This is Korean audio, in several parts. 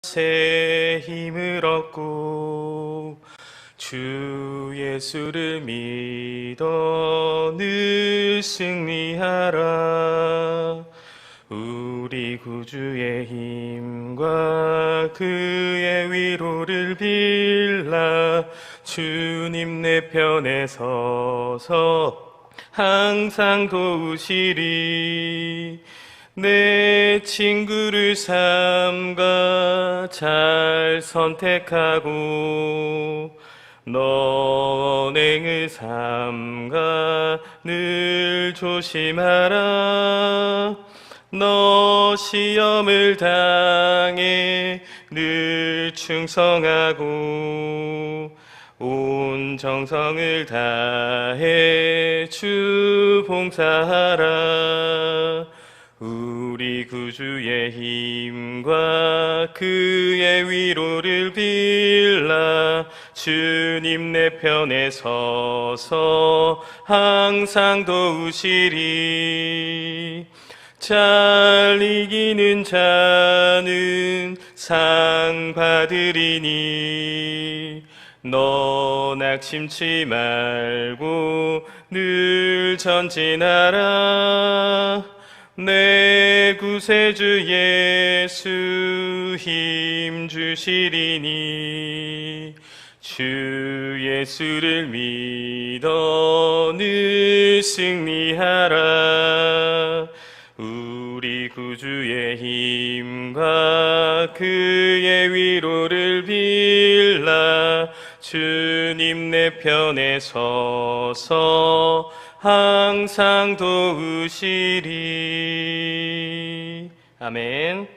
새 힘을 얻고 주 예수를 믿어 늘 승리하라. 우리 구주의 힘과 그의 위로를 빌라. 주님 내 편에 서서 항상 도우시리. 내 친구를 삼가 잘 선택하고 너행을 삼가 늘 조심하라. 너 시험을 당해 늘 충성하고 온 정성을 다해 주 봉사하라. 우리 구주의 힘과 그의 위로를 빌라. 주님 내 편에 서서 항상 도우시리. 잘 이기는 자는 상 받으리니 너 낙심치 말고 늘 전진하라. 내 구세주 예수 힘 주시리니 주 예수를 믿어 늘 승리하라. 우리 구주의 힘과 그의 위로를 빌라. 주님 내 편에 서서 항상 도우시리. 아멘.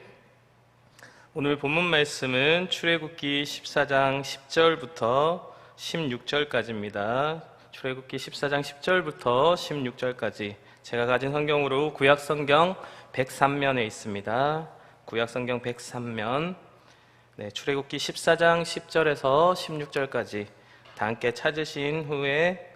오늘 본문 말씀은 출애굽기 14장 10절부터 16절까지입니다. 출애굽기 14장 10절부터 16절까지 제가 가진 성경으로 구약성경 103면에 있습니다. 구약성경 103면. 네, 출애굽기 14장 10절에서 16절까지 다 함께 찾으신 후에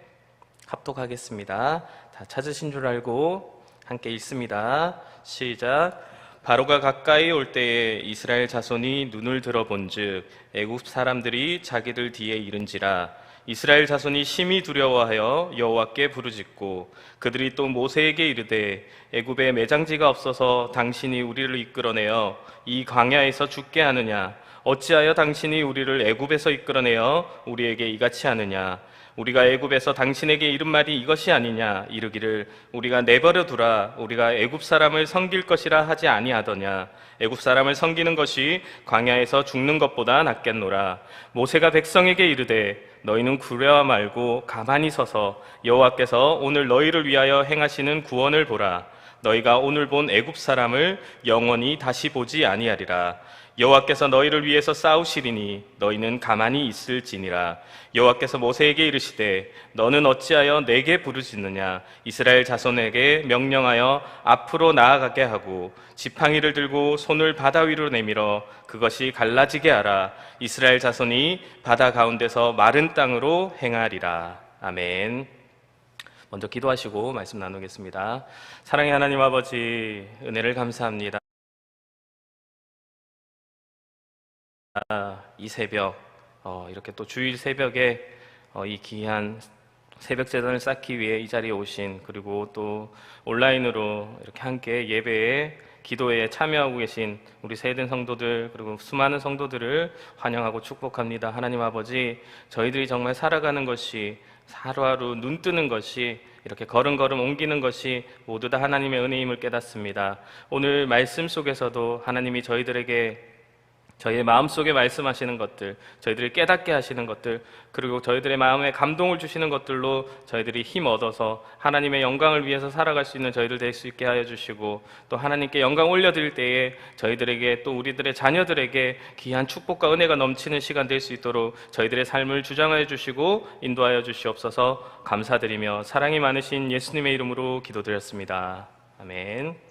합독하겠습니다. 다 찾으신 줄 알고 함께 읽습니다. 시작. 바로가 가까이 올 때에 이스라엘 자손이 눈을 들어본즉 애굽 사람들이 자기들 뒤에 이른지라. 이스라엘 자손이 심히 두려워하여 여호와께 부르짖고 그들이 또 모세에게 이르되 애굽에 매장지가 없어서 당신이 우리를 이끌어내어 이 광야에서 죽게 하느냐? 어찌하여 당신이 우리를 애굽에서 이끌어내어 우리에게 이같이 하느냐? 우리가 애굽에서 당신에게 이른 말이 이것이 아니냐? 이르기를 우리가 내버려 두라. 우리가 애굽 사람을 섬길 것이라 하지 아니하더냐? 애굽 사람을 섬기는 것이 광야에서 죽는 것보다 낫겠노라. 모세가 백성에게 이르되 너희는 두려워 말고 가만히 서서 여호와께서 오늘 너희를 위하여 행하시는 구원을 보라. 너희가 오늘 본 애굽 사람을 영원히 다시 보지 아니하리라. 여호와께서 너희를 위해서 싸우시리니 너희는 가만히 있을지니라. 여호와께서 모세에게 이르시되 너는 어찌하여 내게 부르짖느냐? 이스라엘 자손에게 명령하여 앞으로 나아가게 하고 지팡이를 들고 손을 바다 위로 내밀어 그것이 갈라지게 하라. 이스라엘 자손이 바다 가운데서 마른 땅으로 행하리라. 아멘. 먼저 기도하시고 말씀 나누겠습니다. 사랑의 하나님 아버지, 은혜를 감사합니다. 이 새벽, 이렇게 또 주일 새벽에 이 귀한 새벽 제단을 쌓기 위해 이 자리에 오신, 그리고 또 온라인으로 이렇게 함께 예배에 기도에 참여하고 계신 우리 세든 성도들, 그리고 수많은 성도들을 환영하고 축복합니다. 하나님 아버지, 저희들이 정말 살아가는 것이, 하루하루 눈 뜨는 것이, 이렇게 걸음걸음 옮기는 것이 모두 다 하나님의 은혜임을 깨닫습니다. 오늘 말씀 속에서도 하나님이 저희들에게 저희의 마음속에 말씀하시는 것들, 저희들을 깨닫게 하시는 것들, 그리고 저희들의 마음에 감동을 주시는 것들로 저희들이 힘 얻어서 하나님의 영광을 위해서 살아갈 수 있는 저희들 될 수 있게 하여 주시고, 또 하나님께 영광 올려드릴 때에 저희들에게, 또 우리들의 자녀들에게 귀한 축복과 은혜가 넘치는 시간 될 수 있도록 저희들의 삶을 주장하여 주시고 인도하여 주시옵소서. 감사드리며 사랑이 많으신 예수님의 이름으로 기도드렸습니다. 아멘.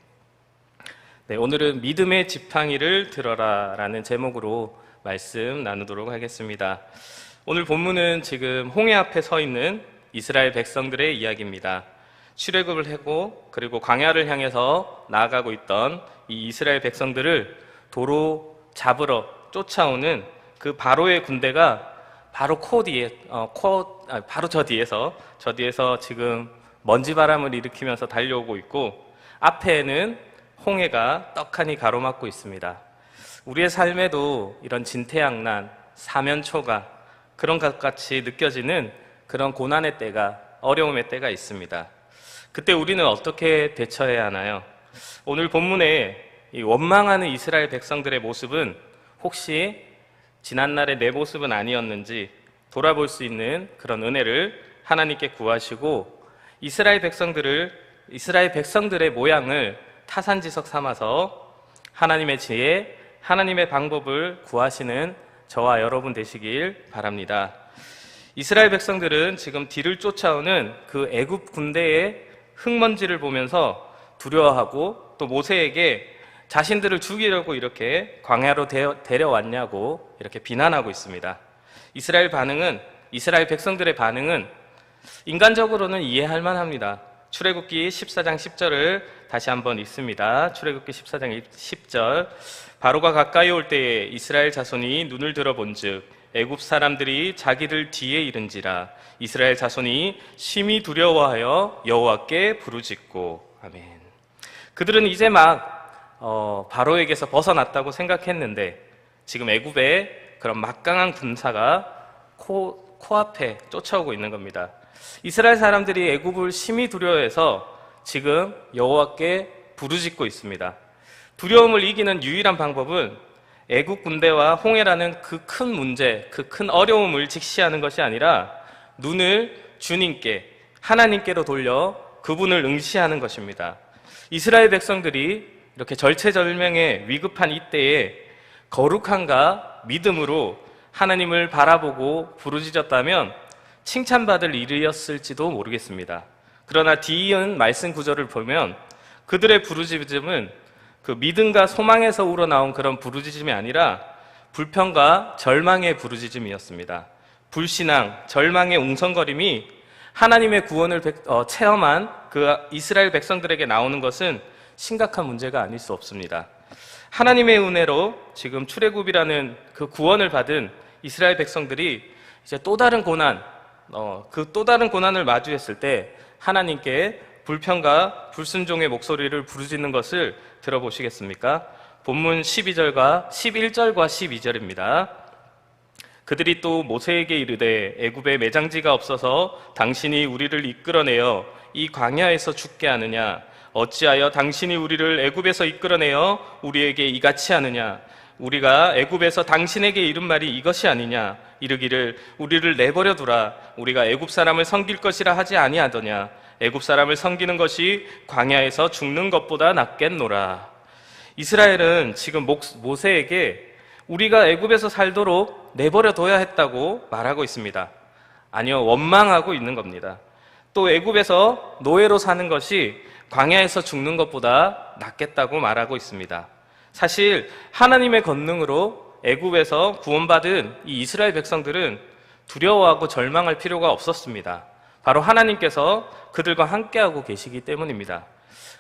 네, 오늘은 믿음의 지팡이를 들어라 라는 제목으로 말씀 나누도록 하겠습니다. 오늘 본문은 지금 홍해 앞에 서 있는 이스라엘 백성들의 이야기입니다. 출애굽을 하고 그리고 광야를 향해서 나아가고 있던 이 이스라엘 백성들을 도로 잡으러 쫓아오는 그 바로의 군대가 바로 바로 저 뒤에서 지금 먼지바람을 일으키면서 달려오고 있고, 앞에는 홍해가 떡하니 가로막고 있습니다. 우리의 삶에도 이런 진퇴양난, 사면초가 그런 것 같이 느껴지는 그런 고난의 때가, 어려움의 때가 있습니다. 그때 우리는 어떻게 대처해야 하나요? 오늘 본문에 이 원망하는 이스라엘 백성들의 모습은 혹시 지난날의 내 모습은 아니었는지 돌아볼 수 있는 그런 은혜를 하나님께 구하시고, 이스라엘 백성들의 모양을 타산지석 삼아서 하나님의 지혜, 하나님의 방법을 구하시는 저와 여러분 되시길 바랍니다. 이스라엘 백성들은 지금 뒤를 쫓아오는 그 애굽 군대의 흙먼지를 보면서 두려워하고, 또 모세에게 자신들을 죽이려고 이렇게 광야로 데려왔냐고 이렇게 비난하고 있습니다. 이스라엘 백성들의 반응은 인간적으로는 이해할 만합니다. 출애굽기 14장 10절을 다시 한번 읽습니다. 출애굽기 14장 10절. 바로가 가까이 올 때에 이스라엘 자손이 눈을 들어본즉 애굽 사람들이 자기들 뒤에 이른지라. 이스라엘 자손이 심히 두려워하여 여호와께 부르짖고. 아멘. 그들은 이제 막 바로에게서 벗어났다고 생각했는데, 지금 애굽의 그런 막강한 군사가 코앞에 쫓아오고 있는 겁니다. 이스라엘 사람들이 애굽을 심히 두려워해서 지금 여호와께 부르짖고 있습니다. 두려움을 이기는 유일한 방법은 애굽 군대와 홍해라는 그 큰 문제, 그 큰 어려움을 직시하는 것이 아니라 눈을 주님께, 하나님께로 돌려 그분을 응시하는 것입니다. 이스라엘 백성들이 이렇게 절체절명의 위급한 이때에 거룩함과 믿음으로 하나님을 바라보고 부르짖었다면 칭찬받을 일이었을지도 모르겠습니다. 그러나 뒤이은 말씀 구절을 보면 그들의 부르짖음은 그 믿음과 소망에서 우러나온 그런 부르짖음이 아니라 불평과 절망의 부르짖음이었습니다. 불신앙, 절망의 웅성거림이 하나님의 구원을 체험한 그 이스라엘 백성들에게 나오는 것은 심각한 문제가 아닐 수 없습니다. 하나님의 은혜로 지금 출애굽이라는 그 구원을 받은 이스라엘 백성들이 이제 또 다른 고난, 그 또 다른 고난을 마주했을 때 하나님께 불평과 불순종의 목소리를 부르짖는 것을 들어보시겠습니까? 본문 11절과 12절입니다. 그들이 또 모세에게 이르되 애굽에 매장지가 없어서 당신이 우리를 이끌어내어 이 광야에서 죽게 하느냐? 어찌하여 당신이 우리를 애굽에서 이끌어내어 우리에게 이같이 하느냐? 우리가 애굽에서 당신에게 이른 말이 이것이 아니냐? 이르기를 우리를 내버려 두라. 우리가 애굽 사람을 섬길 것이라 하지 아니하더냐? 애굽 사람을 섬기는 것이 광야에서 죽는 것보다 낫겠노라. 이스라엘은 지금 모세에게 우리가 애굽에서 살도록 내버려 둬야 했다고 말하고 있습니다. 아니요, 원망하고 있는 겁니다. 또 애굽에서 노예로 사는 것이 광야에서 죽는 것보다 낫겠다고 말하고 있습니다. 사실 하나님의 권능으로 애굽에서 구원받은 이 이스라엘 백성들은 두려워하고 절망할 필요가 없었습니다. 바로 하나님께서 그들과 함께하고 계시기 때문입니다.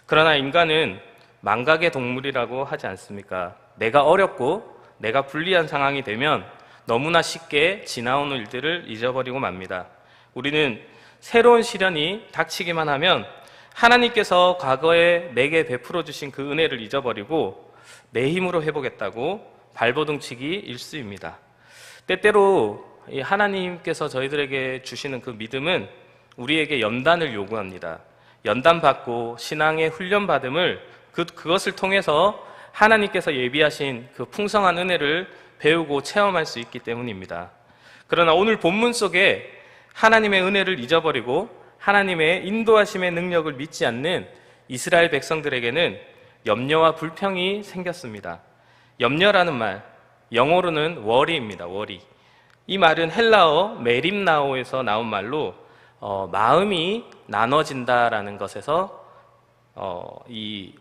그러나 인간은 망각의 동물이라고 하지 않습니까? 내가 어렵고 내가 불리한 상황이 되면 너무나 쉽게 지나온 일들을 잊어버리고 맙니다. 우리는 새로운 시련이 닥치기만 하면 하나님께서 과거에 내게 베풀어 주신 그 은혜를 잊어버리고 내 힘으로 해보겠다고 발버둥치기 일쑤입니다. 때때로 하나님께서 저희들에게 주시는 그 믿음은 우리에게 연단을 요구합니다. 연단받고 신앙의 훈련받음을 그것을 통해서 하나님께서 예비하신 그 풍성한 은혜를 배우고 체험할 수 있기 때문입니다. 그러나 오늘 본문 속에 하나님의 은혜를 잊어버리고 하나님의 인도하심의 능력을 믿지 않는 이스라엘 백성들에게는 염려와 불평이 생겼습니다. 염려라는 말, 영어로는 worry입니다. worry. 이 말은 헬라어 메림나오에서 나온 말로 마음이 나눠진다라는 것에서 이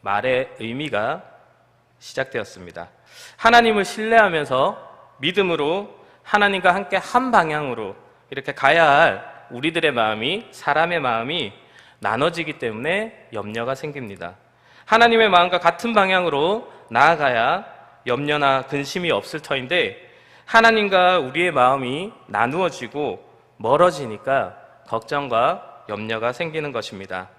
말의 의미가 시작되었습니다. 하나님을 신뢰하면서 믿음으로 하나님과 함께 한 방향으로 이렇게 가야 할 우리들의 마음이, 사람의 마음이 나눠지기 때문에 염려가 생깁니다. 하나님의 마음과 같은 방향으로 나아가야 염려나 근심이 없을 터인데 하나님과 우리의 마음이 나누어지고 멀어지니까 걱정과 염려가 생기는 것입니다.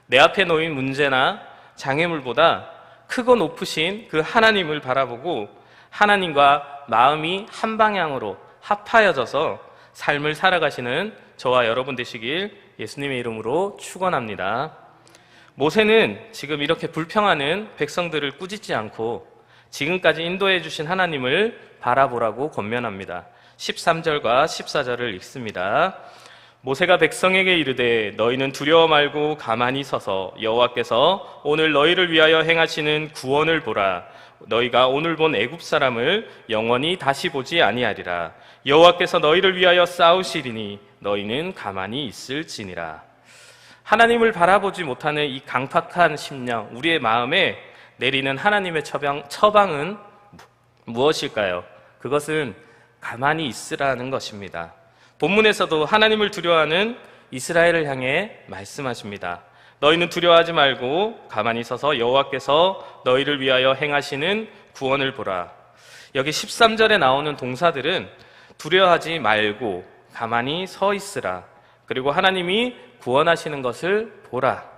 내 앞에 놓인 문제나 장애물보다 크고 높으신 그 하나님을 바라보고 하나님과 마음이 한 방향으로 합하여져서 삶을 살아가시는 저와 여러분 되시길 예수님의 이름으로 축원합니다. 모세는 지금 이렇게 불평하는 백성들을 꾸짖지 않고 지금까지 인도해 주신 하나님을 바라보라고 권면합니다. 13절과 14절을 읽습니다. 모세가 백성에게 이르되 너희는 두려워 말고 가만히 서서 여호와께서 오늘 너희를 위하여 행하시는 구원을 보라. 너희가 오늘 본 애굽 사람을 영원히 다시 보지 아니하리라. 여호와께서 너희를 위하여 싸우시리니 너희는 가만히 있을지니라. 하나님을 바라보지 못하는 이 강팍한 심령, 우리의 마음에 내리는 하나님의 처방은 무엇일까요? 그것은 가만히 있으라는 것입니다. 본문에서도 하나님을 두려워하는 이스라엘을 향해 말씀하십니다. 너희는 두려워하지 말고 가만히 서서 여호와께서 너희를 위하여 행하시는 구원을 보라. 여기 13절에 나오는 동사들은 두려워하지 말고 가만히 서 있으라, 그리고 하나님이 구원하시는 것을 보라.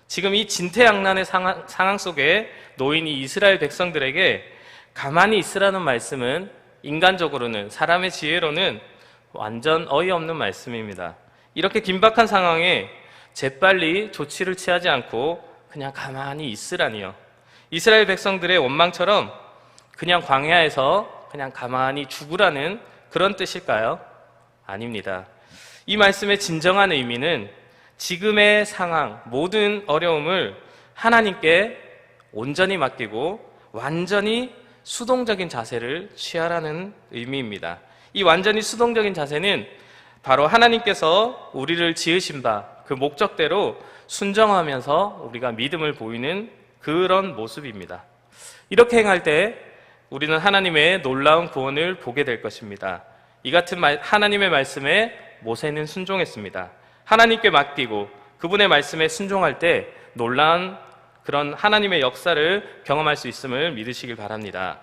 지금 이 진퇴양난의 상황 속에 놓인 이 이스라엘 백성들에게 가만히 있으라는 말씀은 인간적으로는, 사람의 지혜로는 완전 어이없는 말씀입니다. 이렇게 긴박한 상황에 재빨리 조치를 취하지 않고 그냥 가만히 있으라니요. 이스라엘 백성들의 원망처럼 그냥 광야에서 그냥 가만히 죽으라는 그런 뜻일까요? 아닙니다. 이 말씀의 진정한 의미는 지금의 상황, 모든 어려움을 하나님께 온전히 맡기고 완전히 수동적인 자세를 취하라는 의미입니다. 이 완전히 수동적인 자세는 바로 하나님께서 우리를 지으신 바 그 목적대로 순정하면서 우리가 믿음을 보이는 그런 모습입니다. 이렇게 행할 때 우리는 하나님의 놀라운 구원을 보게 될 것입니다. 이 같은 하나님의 말씀에 모세는 순종했습니다. 하나님께 맡기고 그분의 말씀에 순종할 때 놀라운 그런 하나님의 역사를 경험할 수 있음을 믿으시길 바랍니다.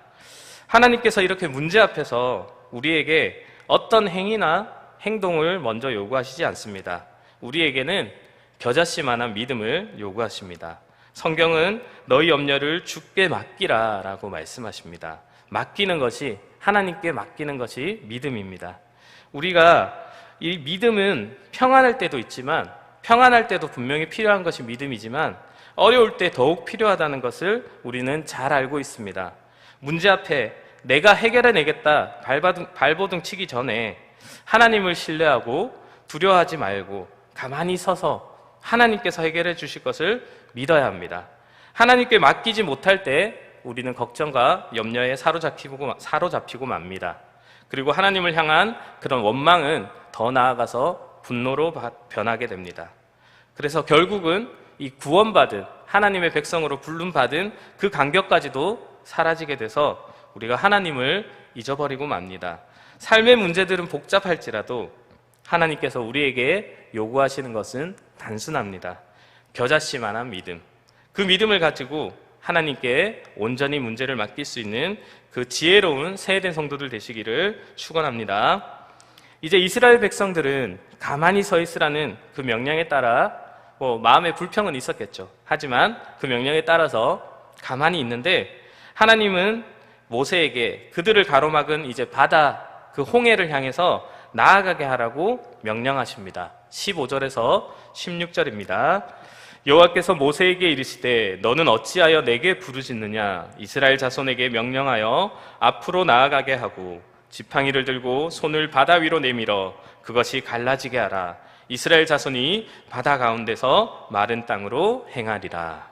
하나님께서 이렇게 문제 앞에서 우리에게 어떤 행위나 행동을 먼저 요구하시지 않습니다. 우리에게는 겨자씨만한 믿음을 요구하십니다. 성경은 너희 염려를 주께 맡기라 라고 말씀하십니다. 맡기는 것이, 하나님께 맡기는 것이 믿음입니다. 우리가 이 믿음은 평안할 때도 있지만, 평안할 때도 분명히 필요한 것이 믿음이지만 어려울 때 더욱 필요하다는 것을 우리는 잘 알고 있습니다. 문제 앞에 내가 해결해내겠다 발버둥 치기 전에 하나님을 신뢰하고 두려워하지 말고 가만히 서서 하나님께서 해결해 주실 것을 믿어야 합니다. 하나님께 맡기지 못할 때 우리는 걱정과 염려에 사로잡히고 맙니다. 그리고 하나님을 향한 그런 원망은 더 나아가서 분노로 변하게 됩니다. 그래서 결국은 이 구원받은 하나님의 백성으로 부름받은 그 간격까지도 사라지게 돼서 우리가 하나님을 잊어버리고 맙니다. 삶의 문제들은 복잡할지라도 하나님께서 우리에게 요구하시는 것은 단순합니다. 겨자씨만한 믿음. 그 믿음을 가지고 하나님께 온전히 문제를 맡길 수 있는 그 지혜로운 새해된 성도들 되시기를 축원합니다. 이제 이스라엘 백성들은 가만히 서 있으라는 그 명령에 따라 마음의 불평은 있었겠죠. 하지만 그 명령에 따라서 가만히 있는데 하나님은 모세에게 그들을 가로막은 이제 바다 그 홍해를 향해서 나아가게 하라고 명령하십니다. 15절에서 16절입니다. 여호와께서 모세에게 이르시되 너는 어찌하여 내게 부르짖느냐. 이스라엘 자손에게 명령하여 앞으로 나아가게 하고 지팡이를 들고 손을 바다 위로 내밀어 그것이 갈라지게 하라. 이스라엘 자손이 바다 가운데서 마른 땅으로 행하리라.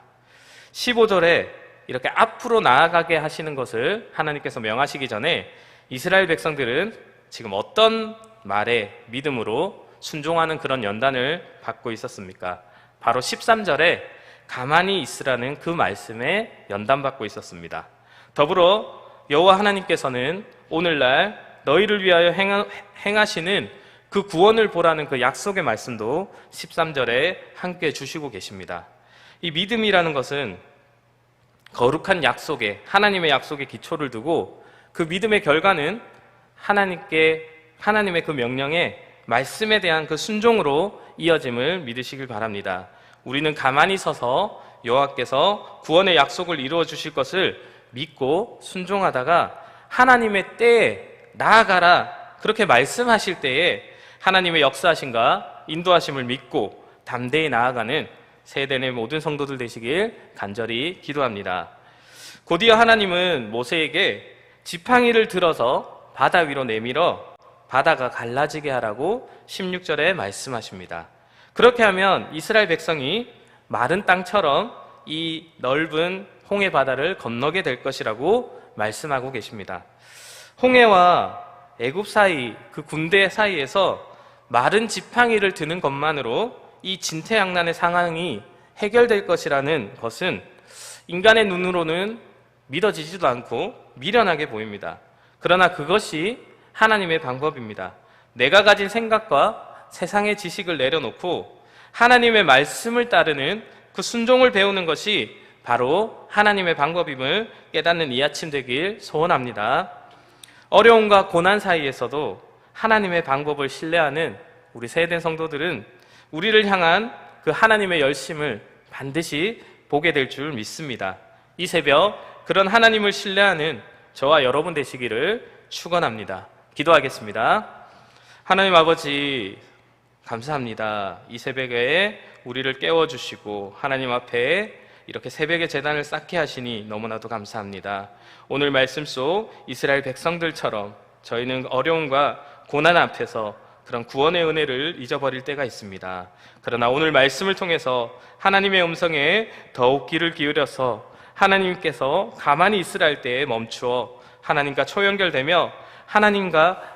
15절에 이렇게 앞으로 나아가게 하시는 것을 하나님께서 명하시기 전에 이스라엘 백성들은 지금 어떤 말에 믿음으로 순종하는 그런 연단을 받고 있었습니까? 바로 13절에 가만히 있으라는 그 말씀에 연단받고 있었습니다. 더불어 여호와 하나님께서는 오늘날 너희를 위하여 행하시는 그 구원을 보라는 그 약속의 말씀도 13절에 함께 주시고 계십니다. 이 믿음이라는 것은 거룩한 약속에, 하나님의 약속에 기초를 두고 그 믿음의 결과는 하나님의 그 명령에, 말씀에 대한 그 순종으로 이어짐을 믿으시길 바랍니다. 우리는 가만히 서서 여호와께서 구원의 약속을 이루어 주실 것을 믿고 순종하다가 하나님의 때에 나아가라 그렇게 말씀하실 때에 하나님의 역사하심과 인도하심을 믿고 담대히 나아가는 세대의 모든 성도들 되시길 간절히 기도합니다. 곧이어 하나님은 모세에게 지팡이를 들어서 바다 위로 내밀어 바다가 갈라지게 하라고 16절에 말씀하십니다. 그렇게 하면 이스라엘 백성이 마른 땅처럼 이 넓은 홍해 바다를 건너게 될 것이라고 말씀하고 계십니다. 홍해와 애굽 사이, 그 군대 사이에서 마른 지팡이를 드는 것만으로 이 진퇴양난의 상황이 해결될 것이라는 것은 인간의 눈으로는 믿어지지도 않고 미련하게 보입니다. 그러나 그것이 하나님의 방법입니다. 내가 가진 생각과 세상의 지식을 내려놓고 하나님의 말씀을 따르는 그 순종을 배우는 것이 바로 하나님의 방법임을 깨닫는 이 아침 되길 소원합니다. 어려움과 고난 사이에서도 하나님의 방법을 신뢰하는 우리 세대 성도들은 우리를 향한 그 하나님의 열심을 반드시 보게 될 줄 믿습니다. 이 새벽 그런 하나님을 신뢰하는 저와 여러분 되시기를 축원합니다. 기도하겠습니다. 하나님 아버지 감사합니다. 이 새벽에 우리를 깨워주시고 하나님 앞에 이렇게 새벽에 제단을 쌓게 하시니 너무나도 감사합니다. 오늘 말씀 속 이스라엘 백성들처럼 저희는 어려움과 고난 앞에서 그런 구원의 은혜를 잊어버릴 때가 있습니다. 그러나 오늘 말씀을 통해서 하나님의 음성에 더욱 귀를 기울여서 하나님께서 가만히 있으라 할 때에 멈추어 하나님과 초연결되며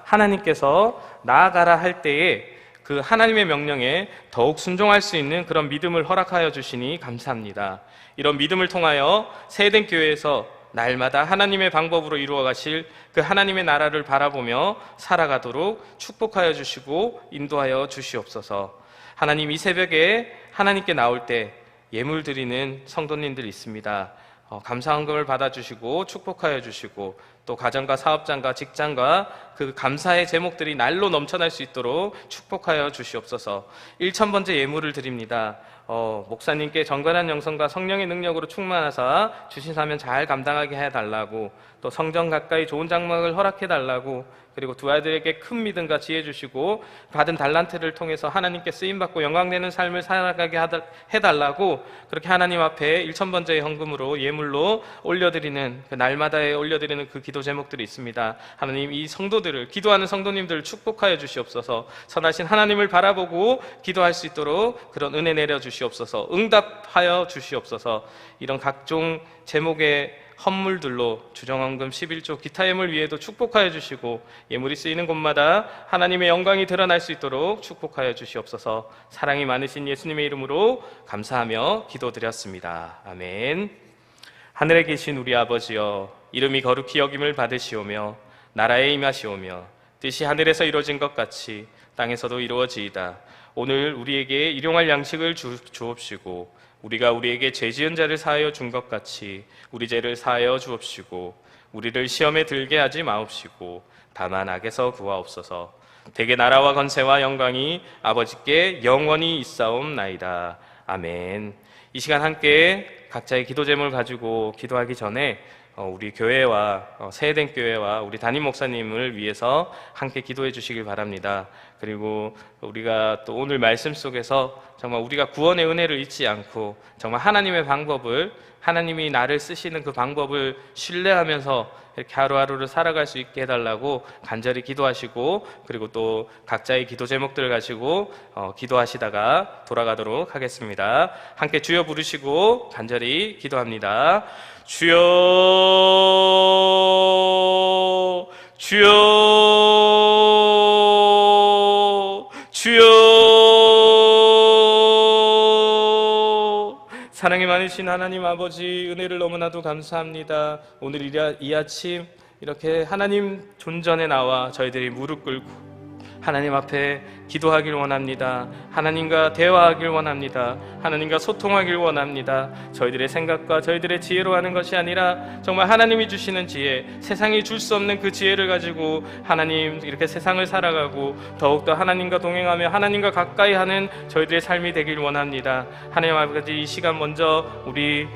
하나님께서 나아가라 할 때에 그 하나님의 명령에 더욱 순종할 수 있는 그런 믿음을 허락하여 주시니 감사합니다. 이런 믿음을 통하여 세덴 교회에서 날마다 하나님의 방법으로 이루어 가실 그 하나님의 나라를 바라보며 살아가도록 축복하여 주시고 인도하여 주시옵소서. 하나님, 이 새벽에 하나님께 나올 때 예물 드리는 성도님들 있습니다. 감사헌금을 받아주시고 축복하여 주시고 또 가정과 사업장과 직장과 그 감사의 제목들이 날로 넘쳐날 수 있도록 축복하여 주시옵소서. 1000번째 예물을 드립니다. 목사님께 정건한 영성과 성령의 능력으로 충만하사 주신 사명 잘 감당하게 해달라고, 또 성전 가까이 좋은 장막을 허락해달라고, 그리고 두 아들에게 큰 믿음과 지혜 주시고 받은 달란트를 통해서 하나님께 쓰임받고 영광되는 삶을 살아가게 해달라고, 그렇게 하나님 앞에 1000번째의 헌금으로 예물로 올려드리는 그 날마다에 올려드리는 그 기도 제목들이 있습니다. 하나님, 이 성도들을, 기도하는 성도님들을 축복하여 주시옵소서. 선하신 하나님을 바라보고 기도할 수 있도록 그런 은혜 내려주시옵소서. 응답하여 주시옵소서. 이런 각종 제목의 헌물들로 주정헌금 11조 기타 예물 위에도 축복하여 주시고 예물이 쓰이는 곳마다 하나님의 영광이 드러날 수 있도록 축복하여 주시옵소서. 사랑이 많으신 예수님의 이름으로 감사하며 기도드렸습니다. 아멘. 하늘에 계신 우리 아버지여, 이름이 거룩히 여김을 받으시오며 나라에 임하시오며 뜻이 하늘에서 이루어진 것 같이 땅에서도 이루어지이다. 오늘 우리에게 일용할 양식을 주옵시고 우리가 우리에게 죄 지은 자를 사하여 준 것 같이 우리 죄를 사하여 주옵시고 우리를 시험에 들게 하지 마옵시고 다만 악에서 구하옵소서. 대개 나라와 권세와 영광이 아버지께 영원히 있사옵나이다. 아멘. 이 시간 함께 각자의 기도 제목을 가지고 기도하기 전에 우리 교회와 세덴 교회와 우리 담임 목사님을 위해서 함께 기도해 주시길 바랍니다. 그리고 우리가 또 오늘 말씀 속에서 정말 우리가 구원의 은혜를 잊지 않고 정말 하나님의 방법을, 하나님이 나를 쓰시는 그 방법을 신뢰하면서 이렇게 하루하루를 살아갈 수 있게 해달라고 간절히 기도하시고, 그리고 또 각자의 기도 제목들을 가지고 기도하시다가 돌아가도록 하겠습니다. 함께 주여 부르시고 간절히 기도합니다. 주여, 주여, 주여. 사랑이 많으신 하나님 아버지, 은혜를 너무나도 감사합니다. 오늘 이 아침 이렇게 하나님 존전에 나와 저희들이 무릎 꿇고 하나님 앞에 기도하길 원합니다. 하나님과 대화하길 원합니다. 하나님과 소통하길 원합니다. 저희들의 생각과 저희들의 지혜로 하는 것이 아니라 정말 하나님이 주시는 지혜, 세상이 줄 수 없는 그 지혜를 가지고 하나님 이렇게 세상을 살아가고 더욱더 하나님과 동행하며 하나님과 가까이 하는 저희들의 삶이 되길 원합니다. 하나님 아버지, 이 시간 먼저 우리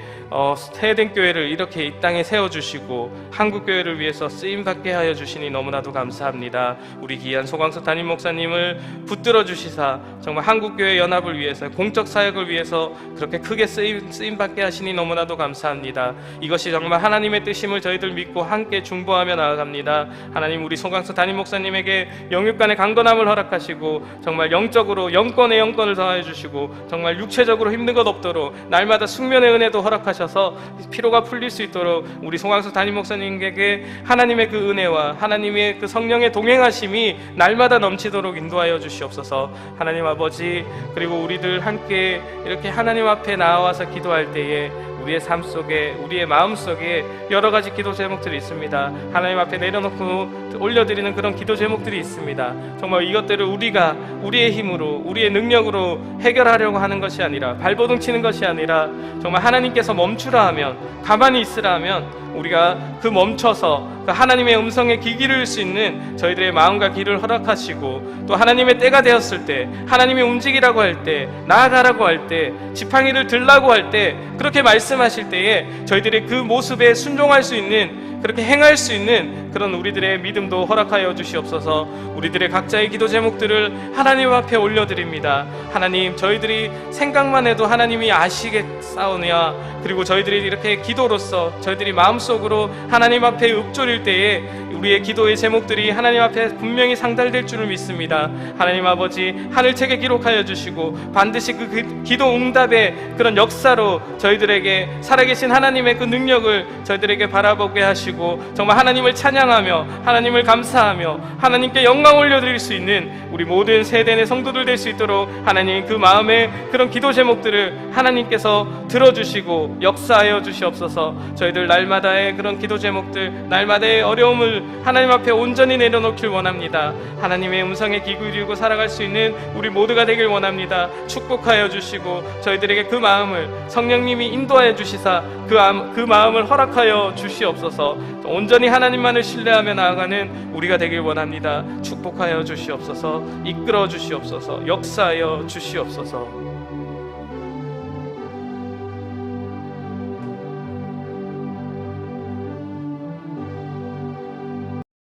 스테덴 교회를 이렇게 이 땅에 세워주시고 한국 교회를 위해서 쓰임받게 하여 주시니 너무나도 감사합니다. 우리 귀한 소광수 담임 목사님을 붙들어 주시사 정말 한국교회 연합을 위해서, 공적 사역을 위해서 그렇게 크게 쓰임받게 하시니 너무나도 감사합니다. 이것이 정말 하나님의 뜻임을 저희들 믿고 함께 중보하며 나아갑니다. 하나님, 우리 소광수 담임 목사님에게 영육간의 강건함을 허락하시고 정말 영적으로 영권에 영권을 더하여 주시고 정말 육체적으로 힘든 것 없도록 날마다 숙면의 은혜도 허락하셔서 피로가 풀릴 수 있도록 우리 소광수 담임 목사님에게 하나님의 그 은혜와 하나님의 그 성령의 동행하심이 날마다 넘치도록 인도하여 주시옵소서. 하나님 아버지, 그리고 우리들 함께 이렇게 하나님 앞에 나와서 기도할 때에 우리의 삶 속에, 우리의 마음 속에 여러 가지 기도 제목들이 있습니다. 하나님 앞에 내려놓고 올려드리는 그런 기도 제목들이 있습니다. 정말 이것들을 우리가 우리의 힘으로, 우리의 능력으로 해결하려고 하는 것이 아니라, 발버둥 치는 것이 아니라 정말 하나님께서 멈추라 하면, 가만히 있으라 하면 우리가 그 멈춰서 그 하나님의 음성에 귀 기울일 수 있는 저희들의 마음과 귀를 허락하시고, 또 하나님의 때가 되었을 때, 하나님이 움직이라고 할 때, 나아가라고 할 때, 지팡이를 들라고 할 때, 그렇게 말씀하실 때에 저희들이 그 모습에 순종할 수 있는, 그렇게 행할 수 있는 그런 우리들의 믿음도 허락하여 주시옵소서. 우리들의 각자의 기도 제목들을 하나님 앞에 올려드립니다. 하나님, 저희들이 생각만 해도 하나님이 아시겠사오냐, 그리고 저희들이 이렇게 기도로서 저희들이 마음속으로 하나님 앞에 읊조릴 때에 우리의 기도의 제목들이 하나님 앞에 분명히 상달될 줄을 믿습니다. 하나님 아버지, 하늘책에 기록하여 주시고 반드시 그 기도 응답의 그런 역사로 저희들에게 살아계신 하나님의 그 능력을 저희들에게 바라보게 하시고, 정말 하나님을 찬양하며 하나님을 감사하며 하나님께 영광 올려드릴 수 있는 우리 모든 세대의 성도들 될 수 있도록 하나님 그 마음의 그런 기도 제목들을 하나님께서 들어주시고 역사하여 주시옵소서. 저희들 날마다의 그런 기도 제목들, 날마다의 어려움을 하나님 앞에 온전히 내려놓길 원합니다. 하나님의 음성에 귀 기울이고 살아갈 수 있는 우리 모두가 되길 원합니다. 축복하여 주시고 저희들에게 그 마음을 성령님이 인도하여 주시사 그 마음을 허락하여 주시옵소서. 온전히 하나님만을 신뢰하며 나아가는 우리가 되길 원합니다. 축복하여 주시옵소서. 이끌어 주시옵소서. 역사하여 주시옵소서.